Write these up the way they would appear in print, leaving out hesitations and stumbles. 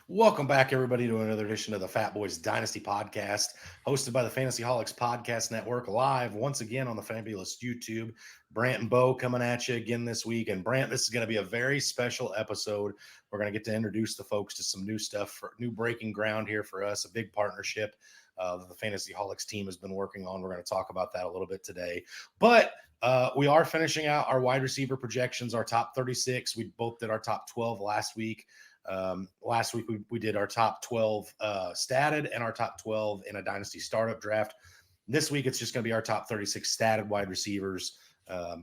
Welcome back, everybody, to another edition of the Fatboyz Dynasty Podcast, hosted by the Fantasyholics Podcast Network, live once again on the fabulous YouTube. Brant and Bo coming at you again this week. And Brant, this is going to be a very special episode. We're going to get to introduce the folks to some new stuff, for new breaking ground here for us, a big partnership that the Fantasyholics team has been working on. We're going to talk about that a little bit today. But we are finishing out our wide receiver projections, our top 36. We both did our top 12 last week. Last week we did our top 12 statted and our top 12 in a dynasty startup draft. This week it's just going to be our top 36 statted wide receivers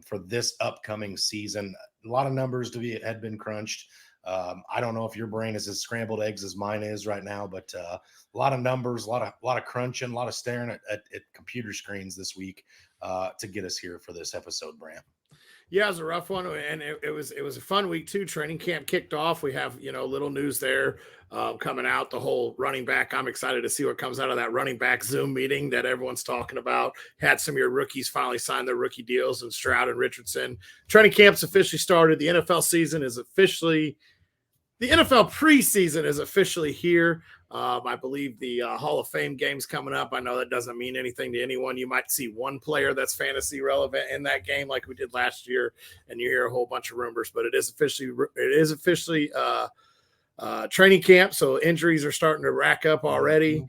for this upcoming season. A lot of numbers had been crunched. I don't know if your brain is as scrambled eggs as mine is right now, but a lot of numbers, a lot of crunching, a lot of staring at computer screens this week to get us here for this episode, Brant. Yeah, it was a rough one, and it was a fun week too. Training camp kicked off. We have little news there coming out. The whole running back. I'm excited to see what comes out of that running back Zoom meeting that everyone's talking about. Had some of your rookies finally sign their rookie deals, and Stroud and Richardson. Training camp's officially started. The NFL preseason is officially here. I believe the Hall of Fame game's coming up. I know that doesn't mean anything to anyone. You might see one player that's fantasy relevant in that game like we did last year, and you hear a whole bunch of rumors, but it is officially training camp, so injuries are starting to rack up already.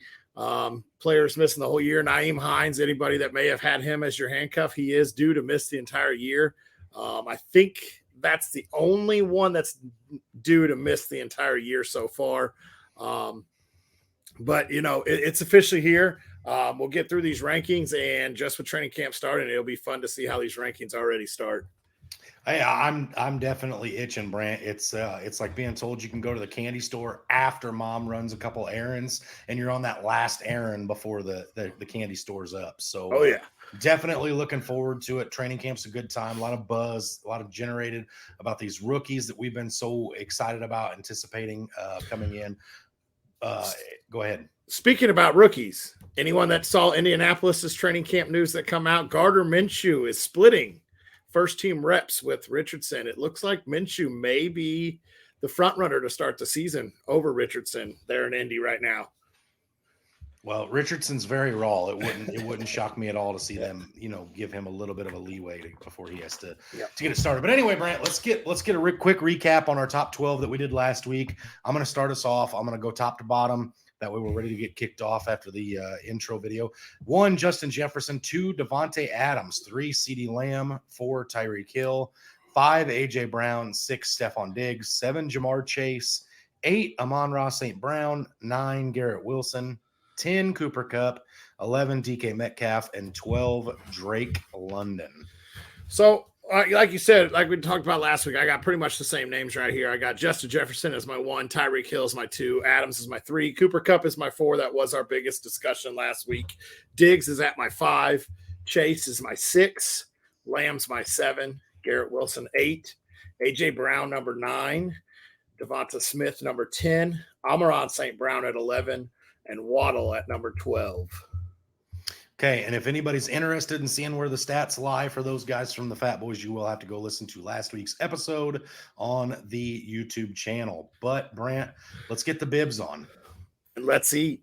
Players missing the whole year. Nyheim Hines, anybody that may have had him as your handcuff, he is due to miss the entire year. I think that's the only one that's due to miss the entire year so far. But it's officially here. We'll get through these rankings, and just with training camp starting, it'll be fun to see how these rankings already start. Hey, I'm definitely itching, Brant. It's like being told you can go to the candy store after mom runs a couple errands, and you're on that last errand before the candy store's up. So, definitely looking forward to it. Training camp's a good time. A lot of buzz, a lot of generated about these rookies that we've been so excited about, anticipating coming in. Go ahead. Speaking about rookies, anyone that saw Indianapolis's training camp news that come out, Gardner Minshew is splitting first team reps with Richardson. It looks like Minshew may be the front runner to start the season over Richardson there in Indy right now. Well, Richardson's very raw. It wouldn't shock me at all to see them, give him a little bit of a leeway before he has to get it started. But anyway, Brant, let's get a quick recap on our top 12 that we did last week. I'm going to start us off. I'm going to go top to bottom. That way we're ready to get kicked off after the intro video. 1, Justin Jefferson. 2, Devontae Adams. 3, CeeDee Lamb. 4, Tyreek Hill. 5, A.J. Brown. 6, Stephon Diggs. 7, Jamar Chase. 8, Amon-Ra St. Brown. 9, Garrett Wilson. 10, Cooper Kupp. 11, DK Metcalf. And 12, Drake London. So, like you said, like we talked about last week, I got pretty much the same names right here. I got Justin Jefferson as my 1, Tyreek Hill is my 2, Adams is my 3, Cooper Kupp is my 4. That was our biggest discussion last week. Diggs is at my 5, Chase is my 6, Lamb's my 7, Garrett Wilson 8, A.J. Brown number 9, Devonta Smith number 10, Amon-Ra St. Brown at 11, and Waddle at number 12. Okay, and if anybody's interested in seeing where the stats lie for those guys from the Fatboyz, you will have to go listen to last week's episode on the YouTube channel. But, Brant, let's get the bibs on. Let's eat.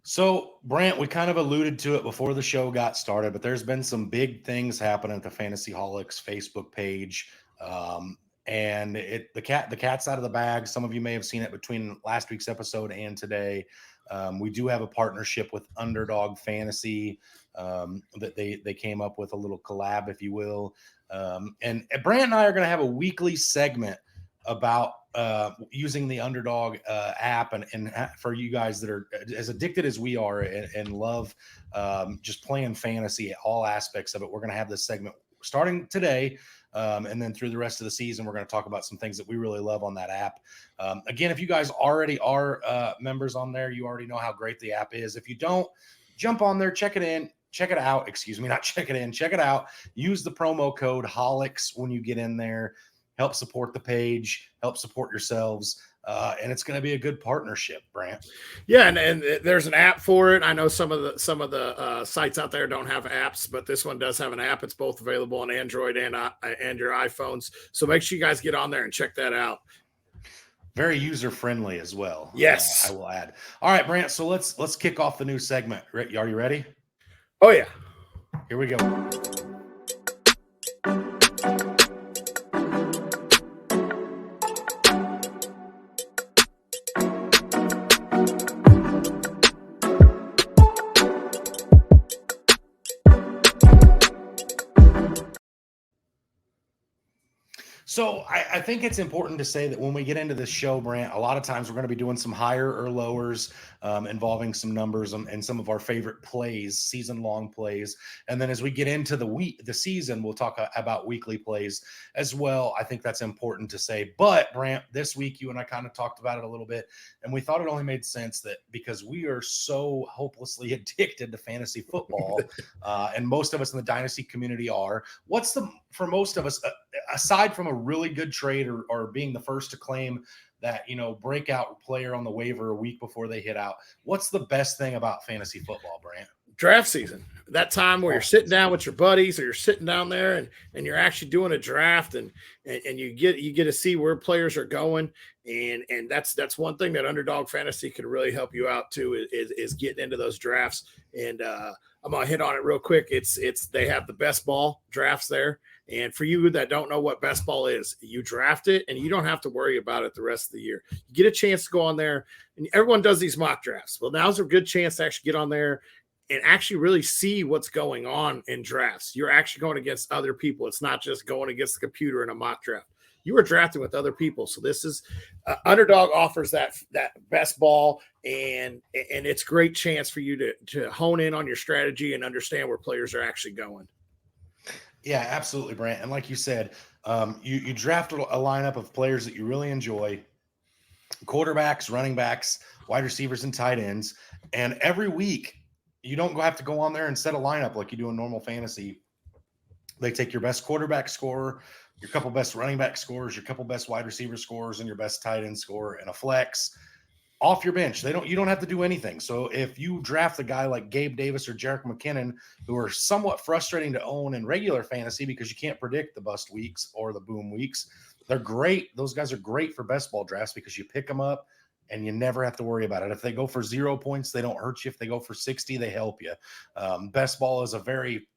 So, Brant, we kind of alluded to it before the show got started, but there's been some big things happening at the Fantasyholics Facebook page. and the cat's out of the bag. Some of you may have seen it between last week's episode and today. We do have a partnership with Underdog Fantasy that they came up with, a little collab, if you will. And Brant and I are going to have a weekly segment about using the Underdog app, and for you guys that are as addicted as we are and love just playing fantasy, all aspects of it. We're going to have this segment starting today. And then through the rest of the season, we're going to talk about some things that we really love on that app. Again, if you guys already are members on there, you already know how great the app is. If you don't, jump on there, check it out. Excuse me, not check it out. Use the promo code HOLIX when you get in there. Help support the page, help support yourselves. And it's going to be a good partnership, Brant. Yeah, and there's an app for it. I know some of the sites out there don't have apps, but this one does have an app. It's both available on Android and your iPhones. So make sure you guys get on there and check that out. Very user friendly as well. Yes, I will add. All right, Brant. So let's kick off the new segment. Are you ready? Oh yeah. Here we go. So I think it's important to say that when we get into this show, Brant, a lot of times we're going to be doing some higher or lowers involving some numbers and some of our favorite plays, season-long plays. And then as we get into the season, we'll talk about weekly plays as well. I think that's important to say. But, Brant, this week you and I kind of talked about it a little bit, and we thought it only made sense that because we are so hopelessly addicted to fantasy football, and most of us in the Dynasty community are, for most of us, aside from a really good trade or being the first to claim that, breakout player on the waiver a week before they hit out, what's the best thing about fantasy football, Brant? Draft season, that time where you're sitting down with your buddies or you're sitting down there and you're actually doing a draft and you get to see where players are going. And that's one thing that Underdog Fantasy can really help you out too, is getting into those drafts. And I'm going to hit on it real quick. They have the best ball drafts there. And for you that don't know what best ball is, you draft it and you don't have to worry about it the rest of the year. You get a chance to go on there, and everyone does these mock drafts. Well, now's a good chance to actually get on there and actually really see what's going on in drafts. You're actually going against other people. It's not just going against the computer in a mock draft. You are drafting with other people. So this is Underdog offers that best ball, and it's a great chance for you to hone in on your strategy and understand where players are actually going. Yeah, absolutely, Brant. And like you said, you drafted a lineup of players that you really enjoy: quarterbacks, running backs, wide receivers, and tight ends. And every week, you don't have to go on there and set a lineup like you do in normal fantasy. They take your best quarterback scorer, your couple best running back scores, your couple best wide receiver scores, and your best tight end score, and a flex off your bench. You don't have to do anything. So if you draft a guy like Gabe Davis or Jerick McKinnon, who are somewhat frustrating to own in regular fantasy because you can't predict the bust weeks or the boom weeks, they're great. Those guys are great for best ball drafts because you pick them up and you never have to worry about it. If they go for 0 points, they don't hurt you. If they go for 60, they help you. Best ball is a very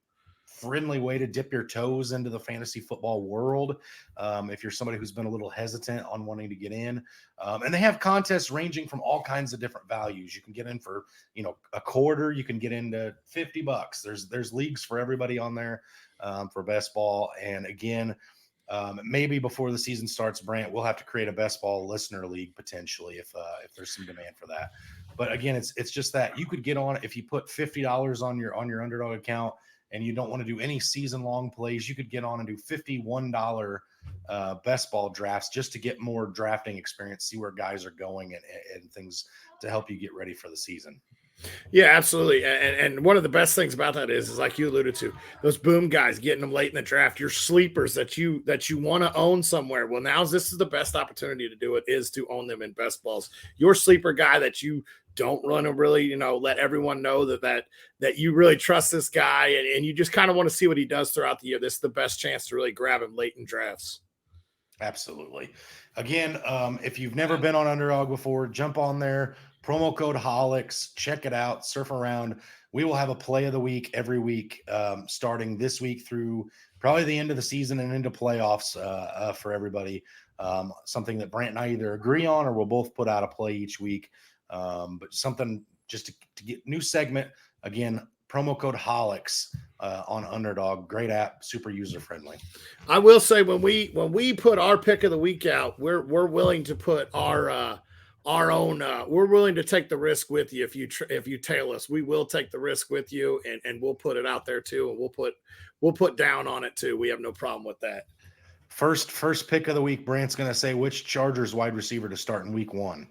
friendly way to dip your toes into the fantasy football world. If you're somebody who's been a little hesitant on wanting to get in, and they have contests ranging from all kinds of different values. You can get in for, a quarter, you can get into $50. There's leagues for everybody on there for best ball. And again, maybe before the season starts, Brant, we'll have to create a best ball listener league potentially if there's some demand for that. But again, it's just that you could get on if you put $50 on your Underdog account and you don't want to do any season-long plays, you could get on and do $51 best ball drafts just to get more drafting experience, see where guys are going and things to help you get ready for the season. Yeah, absolutely. And one of the best things about that is like you alluded to, those boom guys, getting them late in the draft, your sleepers that you want to own somewhere. Well, this is the best opportunity to do it, is to own them in best balls. Your sleeper guy that you don't want to really, let everyone know that you really trust this guy and you just kind of want to see what he does throughout the year. This is the best chance to really grab him late in drafts. Absolutely. Again, if you've never been on Underdog before, jump on there, promo code HOLIX, check it out, surf around. We will have a play of the week every week, starting this week through probably the end of the season and into playoffs for everybody. Something that Brant and I either agree on or we'll both put out a play each week. But something just to get new segment again. Promo code HOLIX on Underdog. Great app, super user friendly. I will say when we put our pick of the week out, we're willing to put our own. We're willing to take the risk with you if you tail us. We will take the risk with you, and we'll put it out there too, and we'll put down on it too. We have no problem with that. First pick of the week. Brant's going to say which Chargers wide receiver to start in week 1.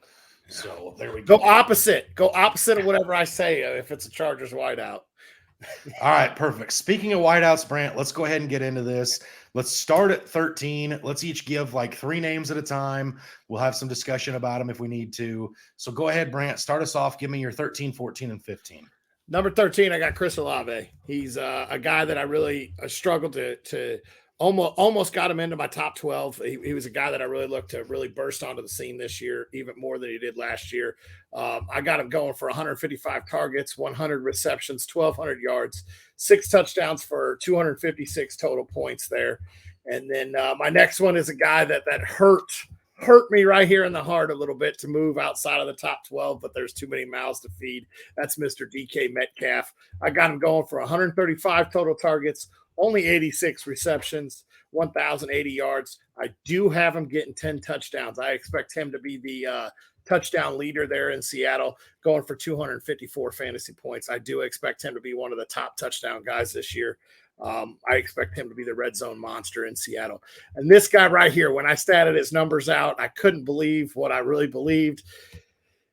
So there we go. Go opposite of whatever I say if it's a Chargers wideout. All right, perfect. Speaking of wideouts, Brant, let's go ahead and get into this. Let's start at 13. Let's each give like 3 names at a time. We'll have some discussion about them if we need to. So go ahead, Brant. Start us off. Give me your 13, 14, and 15. Number 13, I got Chris Olave. He's a guy that I really struggled to almost got him into my top 12. He was a guy that I really looked to really burst onto the scene this year, even more than he did last year. I got him going for 155 targets, 100 receptions, 1,200 yards, 6 touchdowns for 256 total points there. And then my next one is a guy that hurt me right here in the heart a little bit to move outside of the top 12, but there's too many mouths to feed. That's Mr. DK Metcalf. I got him going for 135 total targets, only 86 receptions, 1,080 yards. I do have him getting 10 touchdowns. I expect him to be the touchdown leader there in Seattle, going for 254 fantasy points. I do expect him to be one of the top touchdown guys this year. I expect him to be the red zone monster in Seattle. And this guy right here, when I statted his numbers out, I couldn't believe what I really believed.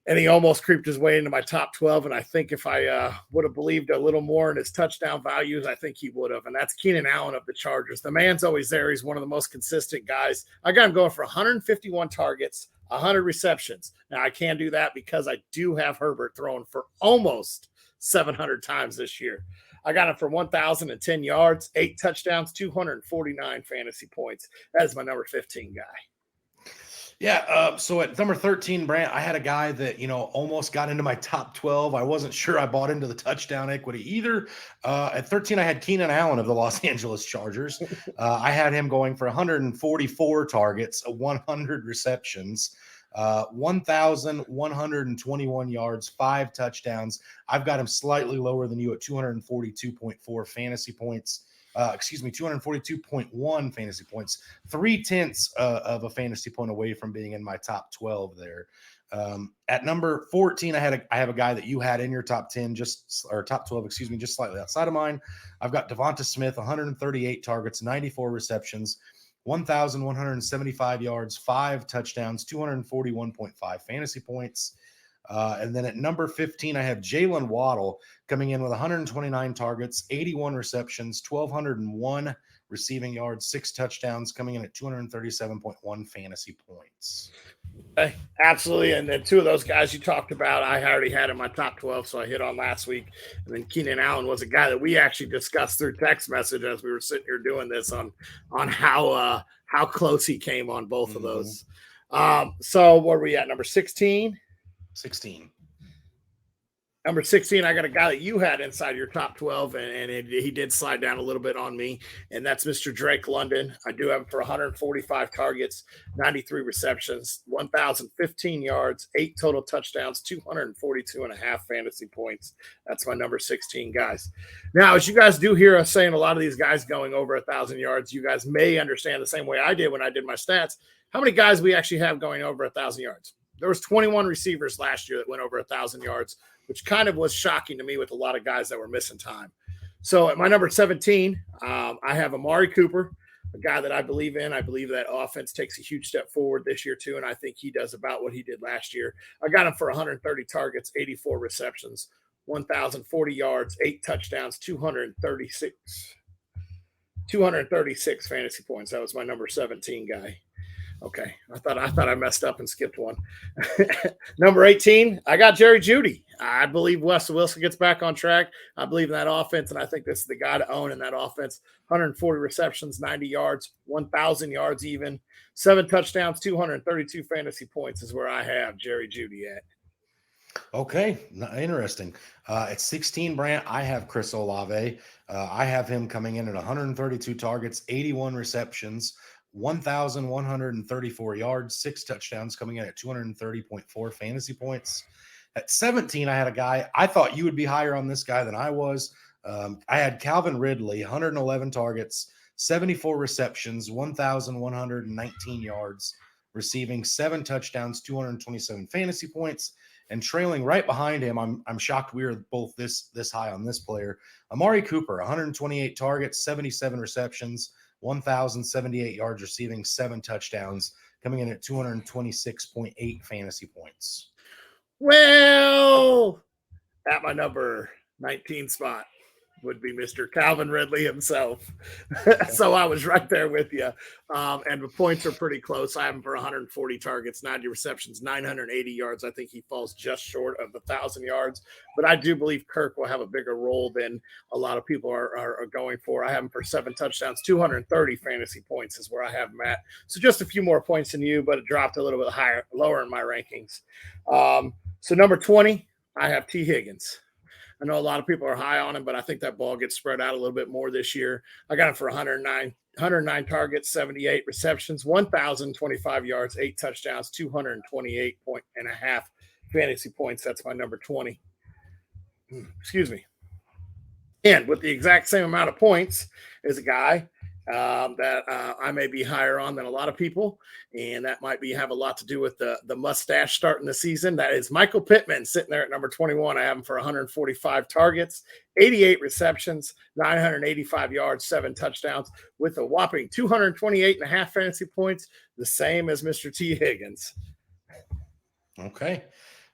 And he almost creeped his way into my top 12. And I think if I would have believed a little more in his touchdown values, I think he would have. And that's Keenan Allen of the Chargers. The man's always there. He's one of the most consistent guys. I got him going for 151 targets, 100 receptions. Now, I can't do that because I do have Herbert throwing for almost 700 times this year. I got him for 1,010 yards, 8 touchdowns, 249 fantasy points. That is my number 15 guy. Yeah, so at number 13, Brant, I had a guy that, almost got into my top 12. I wasn't sure I bought into the touchdown equity either. At 13, I had Keenan Allen of the Los Angeles Chargers. I had him going for 144 targets, 100 receptions, 1,121 yards, 5 touchdowns. I've got him slightly lower than you at 242.4 fantasy points. 242.1 fantasy points, 0.3 of a fantasy point away from being in my top 12 there. At number 14, I have a guy that you had in your top 10, top 12, just slightly outside of mine. I've got Devonta Smith, 138 targets, 94 receptions, 1,175 yards, 5 touchdowns, 241.5 fantasy points. And then at number 15, I have Jalen Waddle coming in with 129 targets, 81 receptions, 1,201 receiving yards, 6 touchdowns, coming in at 237.1 fantasy points. Absolutely. And then 2 of those guys you talked about, I already had in my top 12, so I hit on last week. And then Keenan Allen was a guy that we actually discussed through text message as we were sitting here doing this on how close he came on both of those. So where are we at? Number 16? 16. Number 16, I got a guy that you had inside your top 12, and he did slide down a little bit on me, and that's Mr. Drake London. I do have him for 145 targets, 93 receptions, 1,015 yards, 8 total touchdowns, 242.5 fantasy points. That's my number 16 guys. Now, as you guys do hear us saying a lot of these guys going over 1,000 yards, you guys may understand the same way I did when I did my stats, how many guys we actually have going over 1,000 yards. There was 21 receivers last year that went over 1,000 yards, which kind of was shocking to me with a lot of guys that were missing time. So at my number 17, I have Amari Cooper, a guy that I believe in. I believe that offense takes a huge step forward this year too, and I think he does about what he did last year. I got him for 130 targets, 84 receptions, 1,040 yards, 8 touchdowns, 236 fantasy points. That was my number 17 guy. Okay, I thought I messed up and skipped one. Number 18, I got Jerry Jeudy. I believe Russell Wilson gets back on track. I believe in that offense, and I think this is the guy to own in that offense. 140 receptions, 90 yards, 1,000 yards even, 7 touchdowns, 232 fantasy points is where I have Jerry Jeudy at. Okay, interesting. At 16, Brant, I have Chris Olave. I have him coming in at 132 targets, 81 receptions, 1,134 yards, 6 touchdowns, coming in at 230.4 fantasy points. At 17, I had a guy, I thought you would be higher on this guy than I was. I had Calvin Ridley, 111 targets, 74 receptions, 1,119 yards, receiving 7 touchdowns, 227 fantasy points. And trailing right behind him, I'm shocked we were both this high on this player. Amari Cooper, 128 targets, 77 receptions, 1,078 yards receiving, 7 touchdowns, coming in at 226.8 fantasy points. Well, at my number 19 spot would be Mr. Calvin Ridley himself. So I was right there with you. And the points are pretty close. I have him for 140 targets, 90 receptions, 980 yards. I think he falls just short of the 1,000 yards. But I do believe Kirk will have a bigger role than a lot of people are going for. I have him for 7 touchdowns, 230 fantasy points is where I have him at. So just a few more points than you, but it dropped a little bit lower in my rankings. So number 20, I have T. Higgins. I know a lot of people are high on him, but I think that ball gets spread out a little bit more this year. I got him for 109 targets, 78 receptions, 1,025 yards, 8 touchdowns, 228.5 fantasy points. That's my number 20. Excuse me. And with the exact same amount of points is a guy that I may be higher on than a lot of people, and that might have a lot to do with the mustache starting the season. That is Michael Pittman sitting there at number 21. I have him for 145 targets, 88 receptions, 985 yards, 7 touchdowns, with a whopping 228.5 fantasy points, the same as Mr. T. Higgins. Okay.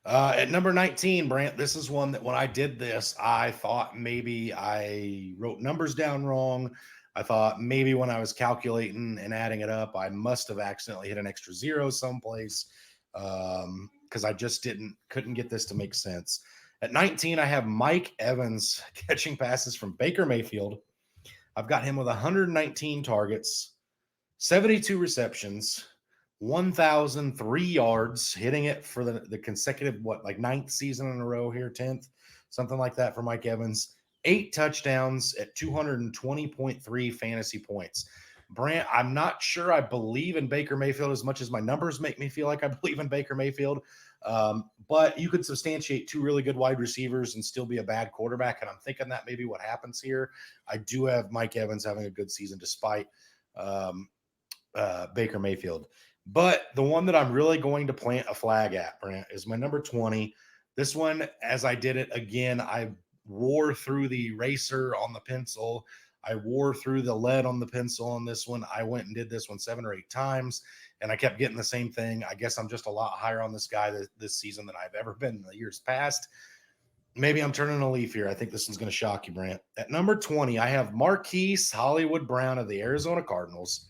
At number 19, Brant, this is one that when I did this, I thought maybe I wrote numbers down wrong. I thought maybe when I was calculating and adding it up, I must have accidentally hit an extra zero someplace because I just couldn't get this to make sense. At 19, I have Mike Evans catching passes from Baker Mayfield. I've got him with 119 targets, 72 receptions, 1,003 yards, hitting it for the consecutive, ninth season in a row here, 10th, something like that for Mike Evans. 8 touchdowns at 220.3 fantasy points. Brant, I'm not sure I believe in Baker Mayfield as much as my numbers make me feel like I believe in Baker Mayfield. But you could substantiate 2 really good wide receivers and still be a bad quarterback. And I'm thinking that maybe what happens here. I do have Mike Evans having a good season despite Baker Mayfield. But the one that I'm really going to plant a flag at, Brant, is my number 20. This one, as I did it again, I wore through the eraser on the pencil. I wore through the lead on the pencil on this one. I went and did this one 7 or 8 times, and I kept getting the same thing. I guess I'm just a lot higher on this guy this season than I've ever been in the years past. Maybe I'm turning a leaf here. I think this one's going to shock you, Brant. At number 20, I have Marquise Hollywood Brown of the Arizona Cardinals.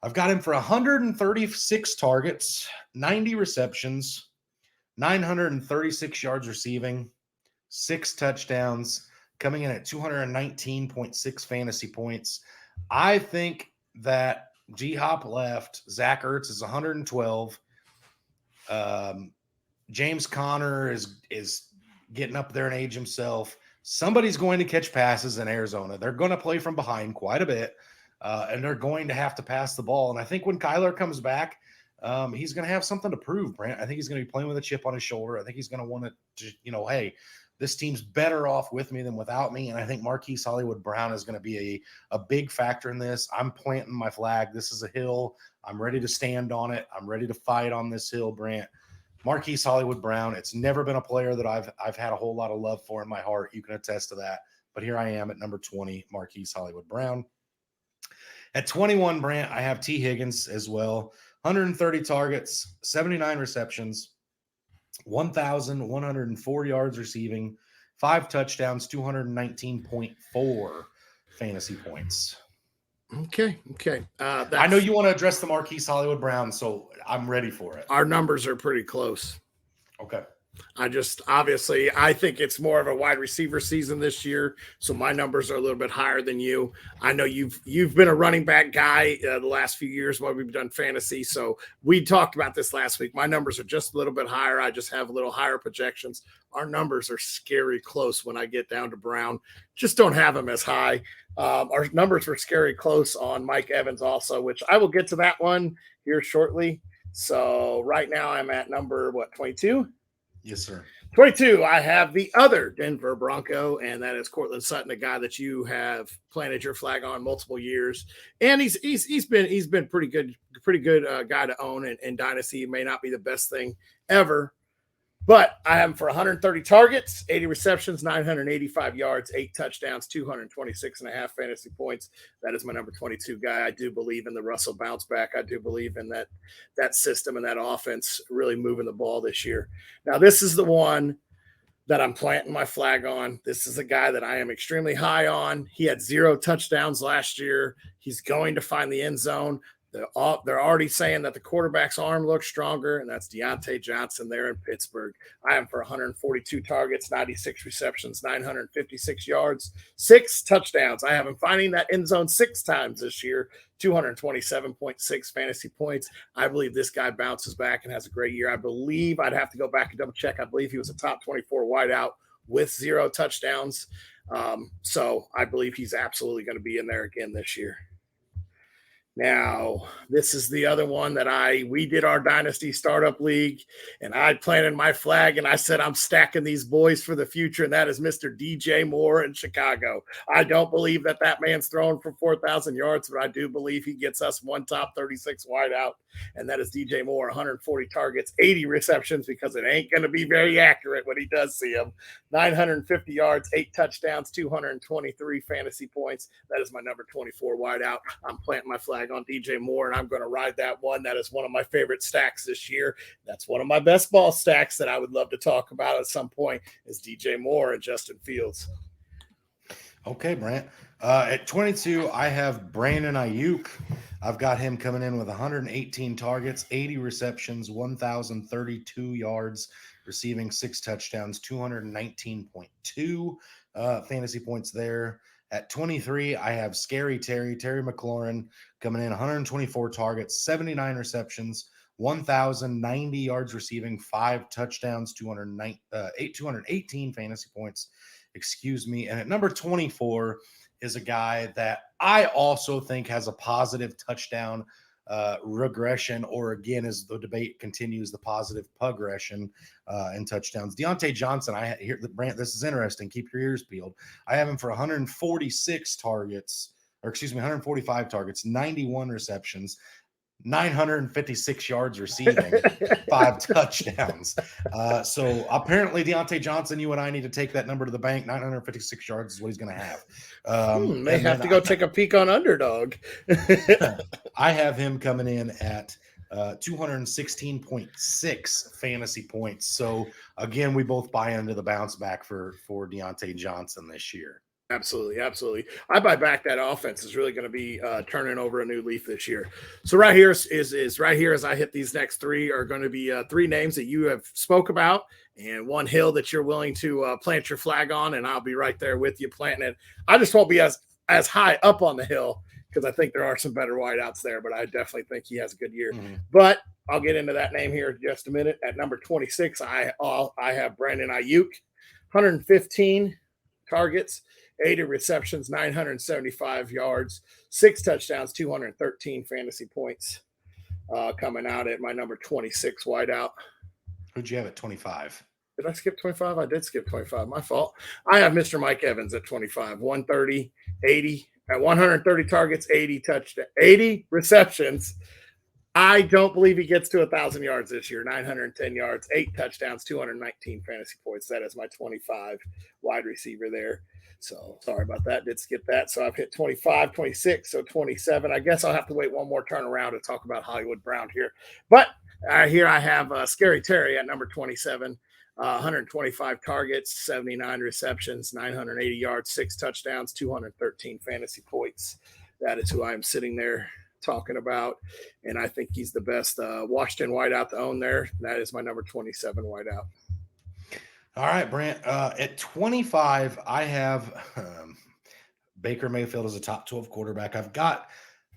I've got him for 136 targets, 90 receptions, 936 yards receiving, 6 touchdowns, coming in at 219.6 fantasy points. I think that G-Hop left. Zach Ertz is 112. James Conner is getting up there in age himself. Somebody's going to catch passes in Arizona. They're going to play from behind quite a bit, and they're going to have to pass the ball. And I think when Kyler comes back, he's going to have something to prove, Brant. I think he's going to be playing with a chip on his shoulder. I think he's going to want to, hey, this team's better off with me than without me. And I think Marquise Hollywood Brown is going to be a big factor in this. I'm planting my flag. This is a hill. I'm ready to stand on it. I'm ready to fight on this hill, Brant. Marquise Hollywood Brown. It's never been a player that I've had a whole lot of love for in my heart. You can attest to that. But here I am at number 20, Marquise Hollywood Brown. At 21, Brant, I have T. Higgins as well. 130 targets, 79 receptions, 1,104 yards receiving, 5 touchdowns, 219.4 fantasy points. Okay. I know you want to address the Marquise Hollywood Brown, so I'm ready for it. Our numbers are pretty close. Okay. Obviously, I think it's more of a wide receiver season this year, so my numbers are a little bit higher than you. I know you've been a running back guy the last few years while we've done fantasy, so we talked about this last week. My numbers are just a little bit higher. I just have a little higher projections. Our numbers are scary close when I get down to Brown. Just don't have them as high. Our numbers were scary close on Mike Evans also, which I will get to that one here shortly. So right now I'm at number 22. Yes, sir. 22, I have the other Denver Bronco, and that is Cortland Sutton, a guy that you have planted your flag on multiple years, and he's been pretty good guy to own in Dynasty. It may not be the best thing ever, but I have him for 130 targets, 80 receptions, 985 yards, 8 touchdowns, 226 and a half fantasy points. That is my number 22 guy. I do believe in the Russell bounce back. I do believe in that system and that offense really moving the ball this year. Now, this is the one that I'm planting my flag on. This is a guy that I am extremely high on. He had 0 touchdowns last year. He's going to find the end zone. They're already saying that the quarterback's arm looks stronger, and that's Deontay Johnson there in Pittsburgh. I am for 142 targets, 96 receptions, 956 yards, 6 touchdowns. I have him finding that end zone 6 times this year, 227.6 fantasy points. I believe this guy bounces back and has a great year. I believe I'd have to go back and double check. I believe he was a top 24 wideout with 0 touchdowns. So I believe he's absolutely going to be in there again this year. Now, this is the other one that we did our Dynasty Startup League, and I planted my flag, and I said I'm stacking these boys for the future, and that is Mr. DJ Moore in Chicago. I don't believe that man's throwing for 4,000 yards, but I do believe he gets us one top 36 wideout, and that is DJ Moore, 140 targets, 80 receptions, because it ain't going to be very accurate when he does see them, 950 yards, 8 touchdowns, 223 fantasy points. That is my number 24 wideout. I'm planting my flag on DJ Moore, and I'm going to ride that one. That is one of my favorite stacks this year. That's one of my best ball stacks that I would love to talk about at some point is DJ Moore and Justin Fields. Okay, Brant. At 22, I have Brandon Ayuk. I've got him coming in with 118 targets, 80 receptions, 1,032 yards, receiving 6 touchdowns, 219.2 fantasy points there. At 23, I have Terry McLaurin coming in 124 targets, 79 receptions, 1,090 yards receiving, 5 touchdowns, 218 fantasy points. Excuse me. And at number 24 is a guy that I also think has a positive touchdown regression, or again, as the debate continues, the positive progression in touchdowns. Deontay Johnson, Brant, this is interesting. Keep your ears peeled. I have him for 145 targets, 91 receptions, 956 yards receiving, 5 touchdowns. So apparently Deontay Johnson, you and I need to take that number to the bank. 956 yards is what he's going to have. May have to go take a peek on Underdog. I have him coming in at 216.6 fantasy points. So again, we both buy into the bounce back for Deontay Johnson this year. Absolutely. I buy back that offense is really going to be turning over a new leaf this year. So right here is right here as I hit these next 3 are going to be 3 names that you have spoke about and one hill that you're willing to plant your flag on, and I'll be right there with you planting it. I just won't be as high up on the hill because I think there are some better wideouts there, but I definitely think he has a good year. Mm-hmm. But I'll get into that name here in just a minute. At number 26, I have Brandon Ayuk, 115 targets, 80 receptions, 975 yards, 6 touchdowns, 213 fantasy points coming out at my number 26 wideout. Who'd you have at 25? Did I skip 25? I did skip 25. My fault. I have Mr. Mike Evans at 25, 130, 80, at 130 targets, 80 receptions. I don't believe he gets to 1,000 yards this year, 910 yards, 8 touchdowns, 219 fantasy points. That is my 25 wide receiver there. So sorry about that. Did skip that. So I've hit 25, 26, so 27. I guess I'll have to wait one more turn around to talk about Hollywood Brown here. But here I have Scary Terry at number 27, 125 targets, 79 receptions, 980 yards, 6 touchdowns, 213 fantasy points. That is who I'm sitting there talking about. And I think he's the best Washington wideout to own there. That is my number 27 wideout. All right, Brant. At 25, I have Baker Mayfield as a top 12 quarterback. I've got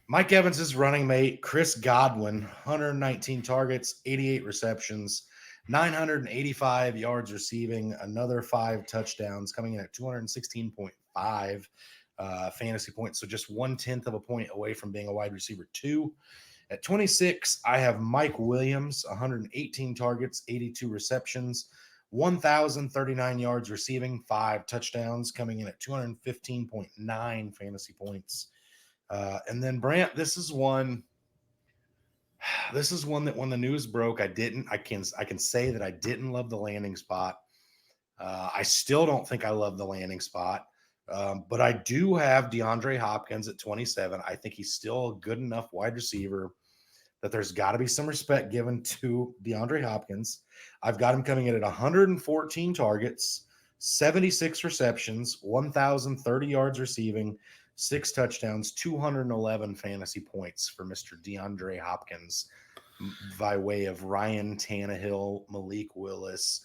Mike Evans' running mate, Chris Godwin, 119 targets, 88 receptions, 985 yards receiving, another 5 touchdowns, coming in at 216.5 fantasy points. So just 1/10 of a point away from being a wide receiver 2. At 26, I have Mike Williams, 118 targets, 82 receptions, 1,039 yards receiving, 5 touchdowns, coming in at 215.9 fantasy points. And then Brant, this is one. This is one that when the news broke, I can say that I didn't love the landing spot. I still don't think I love the landing spot, but I do have DeAndre Hopkins at 27. I think he's still a good enough wide receiver that there's got to be some respect given to DeAndre Hopkins. I've got him coming in at 114 targets, 76 receptions, 1,030 yards receiving, 6 touchdowns, 211 fantasy points for Mr. DeAndre Hopkins by way of Ryan Tannehill, Malik Willis,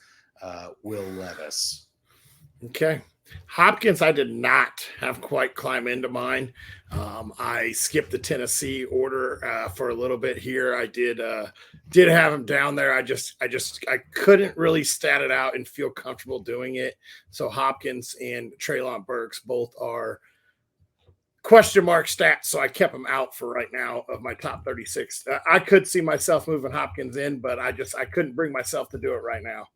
Will Levis. Okay. Hopkins, I did not have quite climb into mine. I skipped the Tennessee order for a little bit here. I did have him down there. I couldn't really stat it out and feel comfortable doing it. So Hopkins and Treylon Burks both are question mark stats. So I kept them out for right now of my top 36. I could see myself moving Hopkins in, but I couldn't bring myself to do it right now.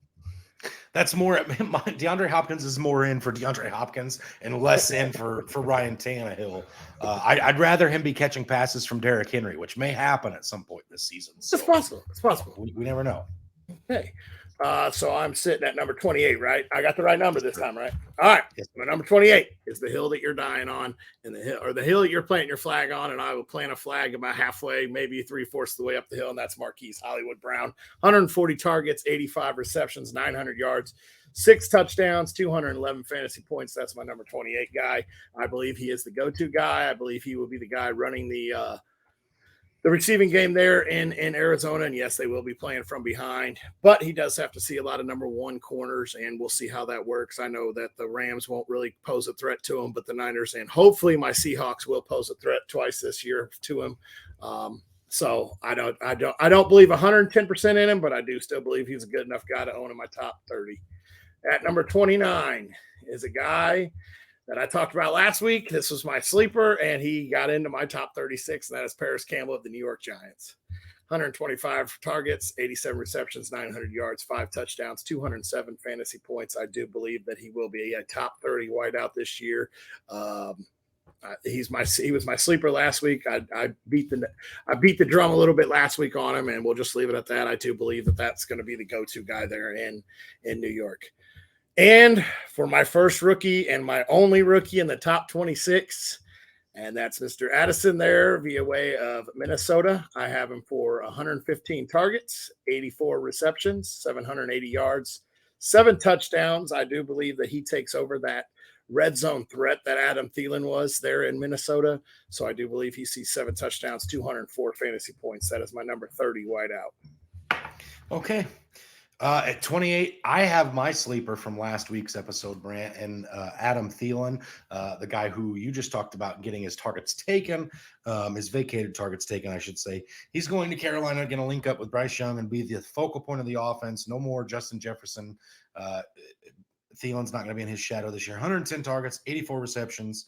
That's more. DeAndre Hopkins is more in for DeAndre Hopkins and less in for Ryan Tannehill. I'd rather him be catching passes from Derrick Henry, which may happen at some point this season. So it's possible. It's possible. We never know. Okay. So I'm sitting at number 28, right? I got the right number this time, right? All right. Yes. My number 28 is the hill that you're dying on, and the hill that you're planting your flag on, and I will plant a flag about halfway, maybe 3/4 of the way up the hill, and that's Marquise Hollywood Brown. 140 targets, 85 receptions, 900 yards, 6 touchdowns, 211 fantasy points. That's my number 28 guy. I believe he is the go-to guy. I believe he will be the guy running the receiving game there in Arizona. And yes, they will be playing from behind, but he does have to see a lot of number 1 corners, and we'll see how that works. I know that the Rams won't really pose a threat to him, but the Niners and hopefully my Seahawks will pose a threat twice this year to him. So I don't believe 110% in him, but I do still believe he's a good enough guy to own in my top 30. At number 29 is a guy that I talked about last week. This was my sleeper, and he got into my top 36, and that is Paris Campbell of the New York Giants. 125 targets, 87 receptions, 900 yards, 5 touchdowns, 207 fantasy points. I do believe that he will be a top 30 wideout this year. He was my sleeper last week. I beat the drum a little bit last week on him, and we'll just leave it at that. I do believe that that's going to be the go-to guy there in New York. And for my first rookie and my only rookie in the top 26, and that's Mr. Addison there via way of Minnesota. I have him for 115 targets, 84 receptions, 780 yards, 7 touchdowns. I do believe that he takes over that red zone threat that Adam Thielen was there in Minnesota. So I do believe he sees 7 touchdowns, 204 fantasy points. That is my number 30 wideout. Okay. At 28, I have my sleeper from last week's episode, Brant, and Adam Thielen, the guy who you just talked about getting his targets taken, his vacated targets taken, I should say. He's going to Carolina, going to link up with Bryce Young and be the focal point of the offense. No more Justin Jefferson. Thielen's not going to be in his shadow this year. 110 targets, 84 receptions,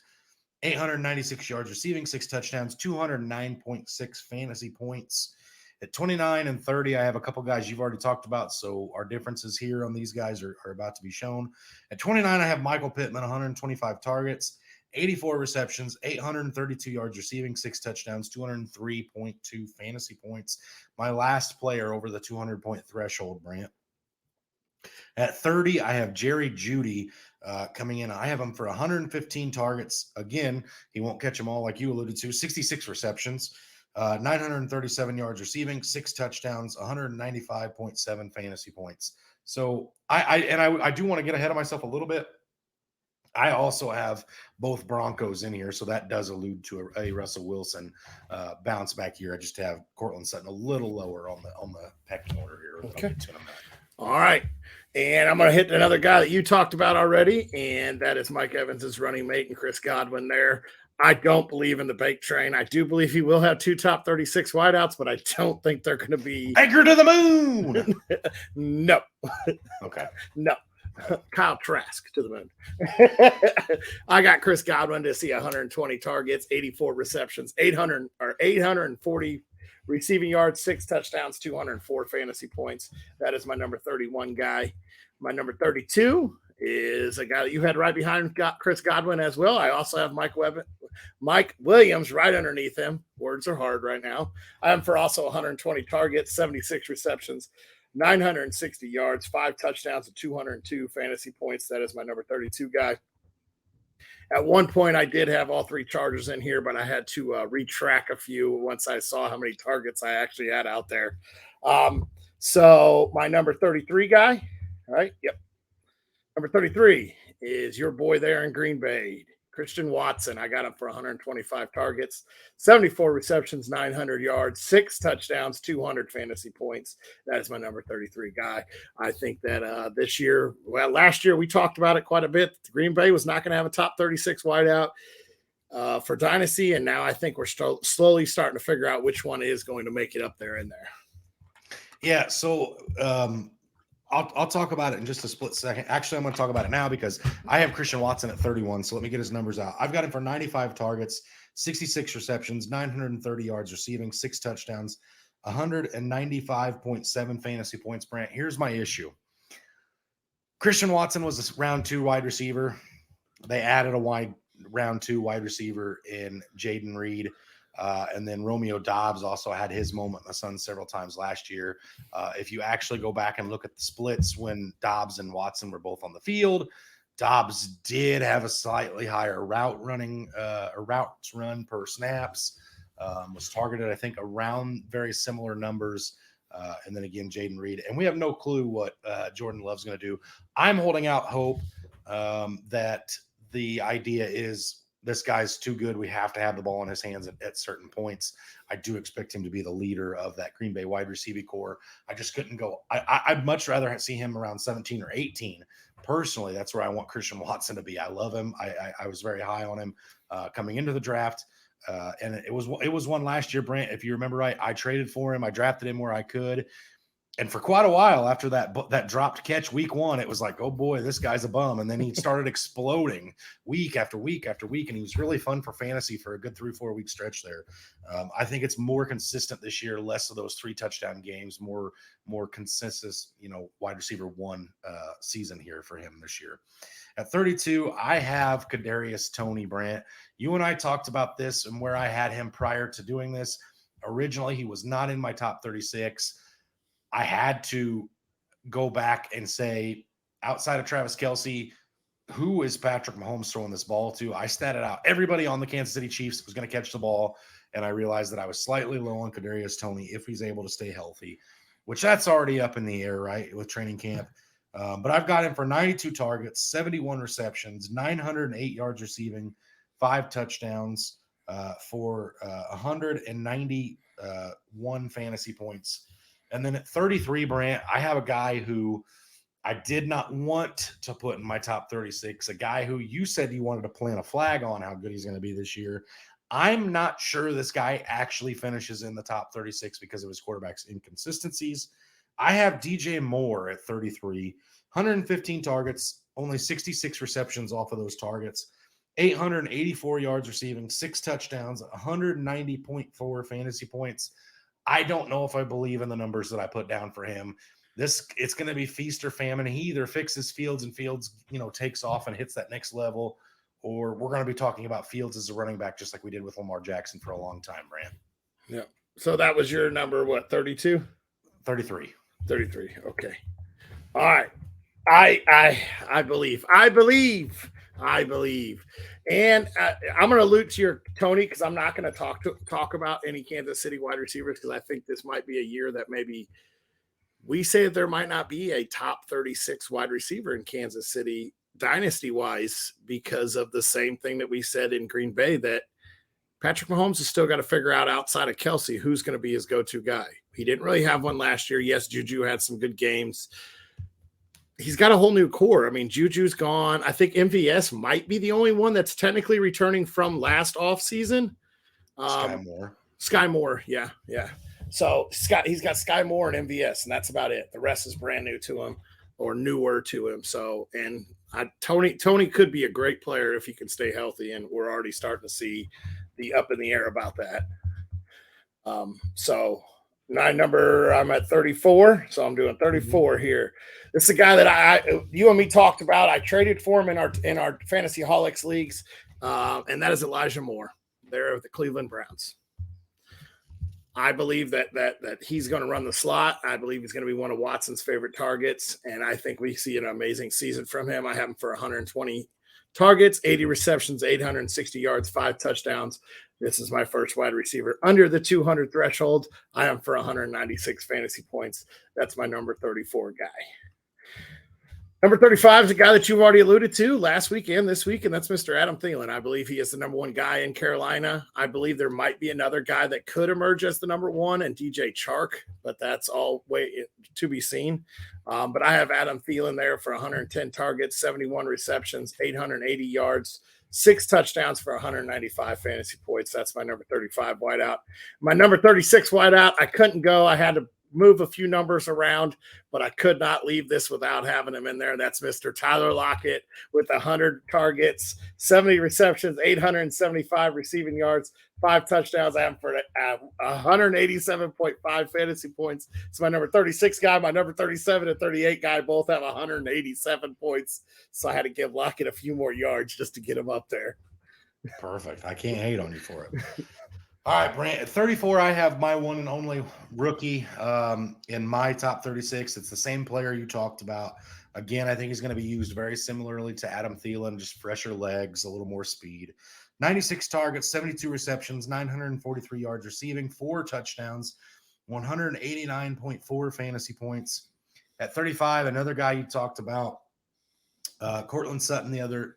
896 yards receiving, 6 touchdowns, 209.6 fantasy points. At 29 and 30, I have a couple guys you've already talked about, so our differences here on these guys are about to be shown. At 29, I have Michael Pittman, 125 targets, 84 receptions, 832 yards receiving, 6 touchdowns, 203.2 fantasy points. My last player over the 200-point threshold, Brant. At 30, I have Jerry Jeudy coming in. I have him for 115 targets. Again, he won't catch them all like you alluded to. 66 receptions, 937 yards receiving, 6 touchdowns, 195.7 fantasy points. So I do want to get ahead of myself a little bit. I also have both Broncos in here, so that does allude to a Russell Wilson bounce back here. I just have Cortland Sutton a little lower on the pecking order here. Okay. All right. And I'm going to hit another guy that you talked about already, and that is Mike Evans' running mate and Chris Godwin there. I don't believe in the bake train. I do believe he will have 2 top 36 wideouts, but I don't think they're going to be. Anchor to the moon. No. Okay. No. Kyle Trask to the moon. I got Chris Godwin to see 120 targets, 84 receptions, 840 receiving yards, 6 touchdowns, 204 fantasy points. That is my number 31 guy. My number 32 is a guy that you had right behind Chris Godwin as well. I also have Mike Williams right underneath him. Words are hard right now. I am for also 120 targets, 76 receptions, 960 yards, 5 touchdowns, and 202 fantasy points. That is my number 32 guy. At one point, I did have all 3 Chargers in here, but I had to retrack a few once I saw how many targets I actually had out there. So my number 33 guy, all right? Yep. Number 33 is your boy there in Green Bay, Christian Watson. I got him for 125 targets, 74 receptions, 900 yards, 6 touchdowns, 200 fantasy points. That is my number 33 guy. I think that this year, well, last year we talked about it quite a bit. Green Bay was not going to have a top 36 wideout for Dynasty, and now I think we're slowly starting to figure out which one is going to make it up there in there. Yeah, so I'll talk about it in just a split second. Actually, I'm going to talk about it now because I have Christian Watson at 31. So let me get his numbers out. I've got him for 95 targets, 66 receptions, 930 yards receiving, 6 touchdowns, 195.7 fantasy points. Brant, here's my issue. Christian Watson was a round 2 wide receiver. They added a round 2 wide receiver in Jaden Reed. And then Romeo Doubs also had his moment in the sun several times last year. If you actually go back and look at the splits when Doubs and Watson were both on the field, Doubs did have a slightly higher routes run per snaps, was targeted, I think, around very similar numbers. And then again, Jaden Reed. And we have no clue what Jordan Love's going to do. I'm holding out hope that the idea is this guy's too good. We have to have the ball in his hands at certain points. I do expect him to be the leader of that Green Bay wide receiving core. I just couldn't go. I'd much rather see him around 17 or 18. Personally, that's where I want Christian Watson to be. I love him. I was very high on him coming into the draft. And it was one last year, Brant. If you remember right, I traded for him. I drafted him where I could. And for quite a while after that dropped catch week 1, it was like, oh boy, this guy's a bum. And then he started exploding week after week after week. And he was really fun for fantasy for a good 3-4 week stretch there. I think it's more consistent this year, less of those 3 touchdown games, more consistent, wide receiver 1 season here for him this year. At 32, I have Kadarius Toney, Brant. You and I talked about this and where I had him prior to doing this. Originally, he was not in my top 36. I had to go back and say, outside of Travis Kelce, who is Patrick Mahomes throwing this ball to? I statted out everybody on the Kansas City Chiefs was going to catch the ball, and I realized that I was slightly low on Kadarius Toney if he's able to stay healthy, which that's already up in the air, right, with training camp. But I've got him for 92 targets, 71 receptions, 908 yards receiving, 5 touchdowns for 191 fantasy points. And then at 33, Brant, I have a guy who I did not want to put in my top 36, a guy who you said you wanted to plant a flag on how good he's going to be this year. I'm not sure this guy actually finishes in the top 36 because of his quarterback's inconsistencies. I have DJ Moore at 33, 115 targets, only 66 receptions off of those targets, 884 yards receiving, 6 touchdowns, 190.4 fantasy points. I don't know if I believe in the numbers that I put down for him. It's going to be feast or famine. He either fixes Fields and Fields, takes off and hits that next level, or we're going to be talking about Fields as a running back, just like we did with Lamar Jackson for a long time, Brant. Yeah. So that was your number, what, 32? 33. 33. Okay. All right. I believe. And I'm going to allude to your Tony because I'm not going to talk about any Kansas City wide receivers because I think this might be a year that maybe we say that there might not be a top 36 wide receiver in Kansas City dynasty-wise because of the same thing that we said in Green Bay, that Patrick Mahomes has still got to figure out outside of Kelce who's going to be his go-to guy. He didn't really have one last year. Yes, Juju had some good games. he's got a whole new core. I mean, Juju's gone. I think MVS might be the only one that's technically returning from last offseason. Sky Moore. Sky Moore, yeah. So he's got Sky Moore and MVS, and that's about it. The rest is brand new to him or newer to him. So, and Tony could be a great player if he can stay healthy, and we're already starting to see the up in the air about that. So I'm at 34, so I'm doing 34 here. This is a guy that you and me talked about. I traded for him in our Fantasy Holics leagues, and that is Elijah Moore. They're the Cleveland Browns. I believe that he's going to run the slot. I believe he's going to be one of Watson's favorite targets, and I think we see an amazing season from him. I have him for 120 targets, 80 receptions, 860 yards, 5 touchdowns. This is my first wide receiver under the 200 threshold. I am for 196 fantasy points. That's my number 34 guy. Number 35 is a guy that you've already alluded to last week and this week, and that's Mr. Adam Thielen. I believe he is the number 1 guy in Carolina. I believe there might be another guy that could emerge as the number 1, and DJ Chark, but that's all way to be seen. But I have Adam Thielen there for 110 targets, 71 receptions, 880 yards, 6 touchdowns for 195 fantasy points. That's my number 35 wideout. My number 36 wideout, I couldn't go. I had to move a few numbers around, but I could not leave this without having him in there. That's Mr. Tyler Lockett with 100 targets, 70 receptions, 875 receiving yards, 5 touchdowns. I have him for 187.5 fantasy points. It's my number 36 guy. My number 37 and 38 guy both have 187 points. So I had to give Lockett a few more yards just to get him up there. Perfect. I can't hate on you for it. All right, Brant. At 34, I have my one and only rookie in my top 36. It's the same player you talked about. Again, I think he's going to be used very similarly to Adam Thielen, just fresher legs, a little more speed. 96 targets, 72 receptions, 943 yards receiving, 4 touchdowns, 189.4 fantasy points. At 35, another guy you talked about, Cortland Sutton, the other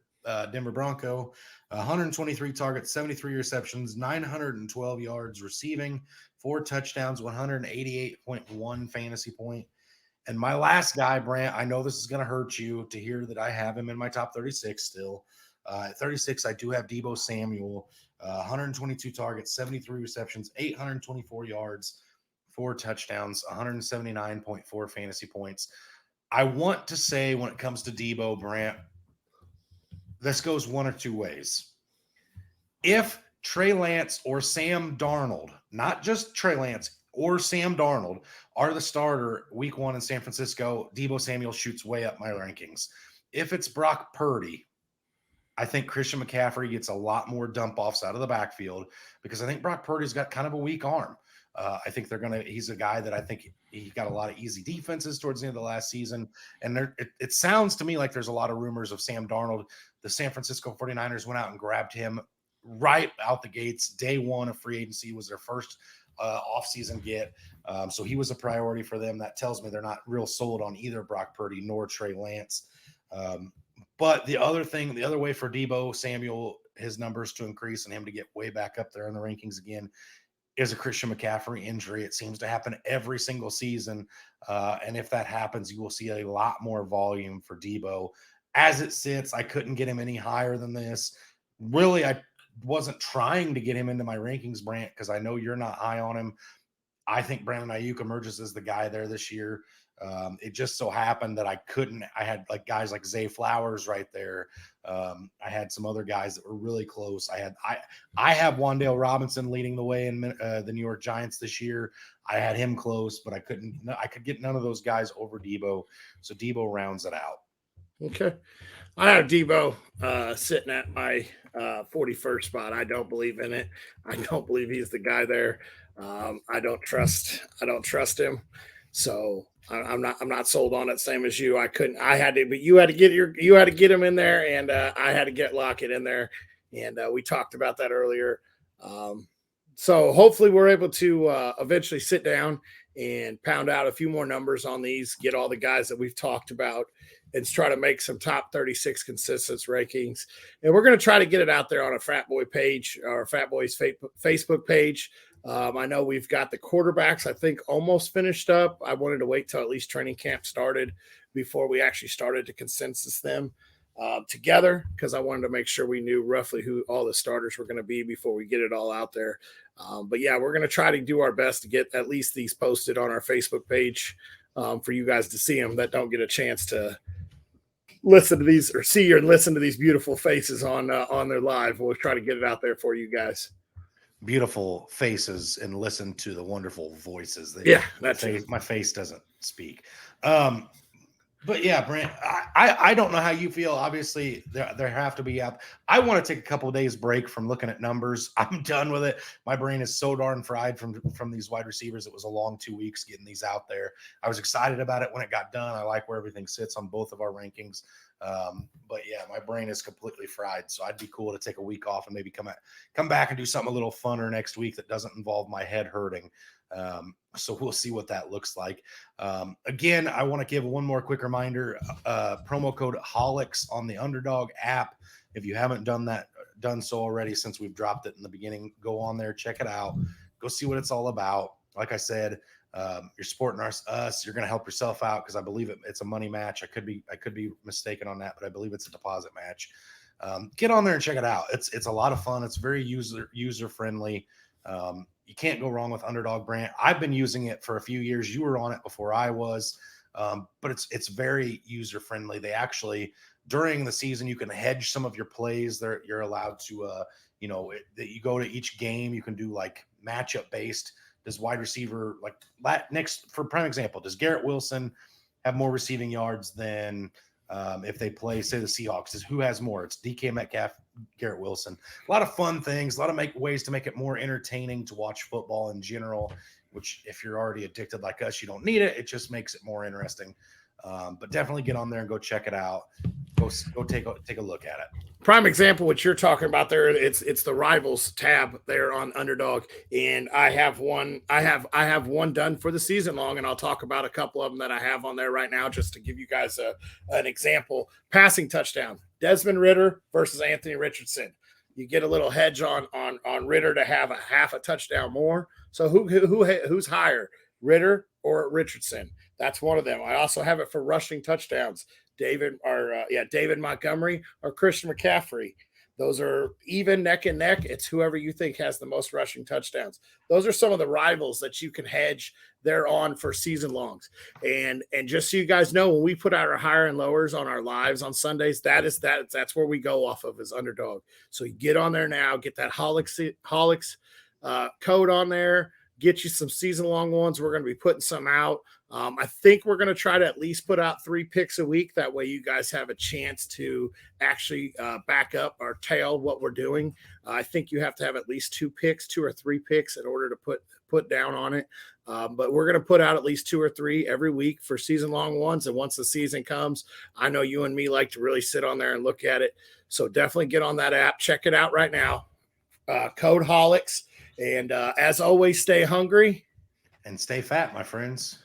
Denver Bronco, 123 targets, 73 receptions, 912 yards receiving, 4 touchdowns, 188.1 fantasy point. And my last guy, Brant, I know this is going to hurt you to hear that I have him in my top 36 still. At 36, I do have Deebo Samuel, 122 targets, 73 receptions, 824 yards, 4 touchdowns, 179.4 fantasy points. I want to say when it comes to Deebo, Brant, this goes one or two ways. If Trey Lance or Sam Darnold, not just Trey Lance or Sam Darnold, are the starter week 1 in San Francisco, Deebo Samuel shoots way up my rankings. If it's Brock Purdy, I think Christian McCaffrey gets a lot more dump offs out of the backfield because I think Brock Purdy's got kind of a weak arm. I think he's a guy that I think he got a lot of easy defenses towards the end of the last season. And it sounds to me like there's a lot of rumors of Sam Darnold. The San Francisco 49ers went out and grabbed him right out the gates. Day 1 of free agency was their first offseason get. So he was a priority for them. That tells me they're not real sold on either Brock Purdy nor Trey Lance. But the other way for Deebo Samuel, his numbers to increase and him to get way back up there in the rankings again, is a Christian McCaffrey injury. It seems to happen every single season. And if that happens, you will see a lot more volume for Deebo. As it sits, I couldn't get him any higher than this. Really, I wasn't trying to get him into my rankings, Brant, because I know you're not high on him. I think Brandon Ayuk emerges as the guy there this year. It just so happened that I had like guys like Zay Flowers right there. I had some other guys that were really close. I have Wan'Dale Robinson leading the way in the New York Giants this year. I had him close, but I could get none of those guys over Deebo. So Deebo rounds it out. Okay. I have Deebo sitting at my 41st spot. I don't believe in it. I don't believe he's the guy there. I don't trust him. So I'm not sold on it. Same as you. But you had to get him in there, and I had to get Lockett in there, and we talked about that earlier. So hopefully we're able to eventually sit down and pound out a few more numbers on these, get all the guys that we've talked about, and try to make some top 36 consistent rankings. And we're going to try to get it out there on a Fatboy page, or Fatboy's Facebook page. I know we've got the quarterbacks, I think, almost finished up. I wanted to wait till at least training camp started before we actually started to consensus them together, because I wanted to make sure we knew roughly who all the starters were going to be before we get it all out there. But yeah, we're going to try to do our best to get at least these posted on our Facebook page for you guys to see them that don't get a chance to listen to these or see or listen to these beautiful faces on their live. We'll try to get it out there for you guys. Beautiful faces and listen to the wonderful voices. My face doesn't speak. But yeah, Brent, I don't know how you feel. Obviously, there have to be up. I want to take a couple of days break from looking at numbers. I'm done with it. My brain is so darn fried from these wide receivers. It was a long 2 weeks getting these out there. I was excited about it when it got done. I like where everything sits on both of our rankings. But yeah, my brain is completely fried. So I'd be cool to take a week off and maybe come back and do something a little funner next week that doesn't involve my head hurting. So we'll see what that looks like. Again, I want to give one more quick reminder, promo code HOLIX on the Underdog app. If you haven't done so already since we've dropped it in the beginning, go on there, check it out, go see what it's all about. Like I said, you're supporting us. You're going to help yourself out because I believe it's a money match. I could be mistaken on that, but I believe it's a deposit match. Get on there and check it out. It's a lot of fun. It's very user friendly. You can't go wrong with Underdog brand. I've been using it for a few years. You were on it before I was, but it's very user friendly. They actually, during the season, you can hedge some of your plays. You're allowed to, that you go to each game. You can do like matchup based. Does wide receiver next, for prime example, does Garrett Wilson have more receiving yards than if they play, say, the Seahawks? Who has more? It's DK Metcalf, Garrett Wilson. A lot of fun things, a lot of ways to make it more entertaining to watch football in general, which if you're already addicted like us, you don't need it. It just makes it more interesting. But definitely get on there and go check it out. Go take a look at it. Prime example, what you're talking about there, it's the Rivals tab there on Underdog, and I have one done for the season long, and I'll talk about a couple of them that I have on there right now just to give you guys an example. Passing touchdown, Desmond Ridder versus Anthony Richardson. You get a little hedge on Ridder to have a half a touchdown more. So who's higher, Ridder or Richardson? That's one of them. I also have it for rushing touchdowns. David Montgomery or Christian McCaffrey. Those are even neck and neck. It's whoever you think has the most rushing touchdowns. Those are some of the rivals that you can hedge there on for season longs. And just so you guys know, when we put out our higher and lowers on our lives on Sundays, that's where we go off of as Underdog. So you get on there now, get that Holix code on there, get you some season long ones. We're going to be putting some out. I think we're going to try to at least put out 3 picks a week. That way you guys have a chance to actually back up or tail what we're doing. I think you have to have at least 2 or 3 picks in order to put down on it. But we're going to put out at least 2 or 3 every week for season long ones. And once the season comes, I know you and me like to really sit on there and look at it. So definitely get on that app. Check it out right now. Code HOLIX. And as always, stay hungry. And stay fat, my friends.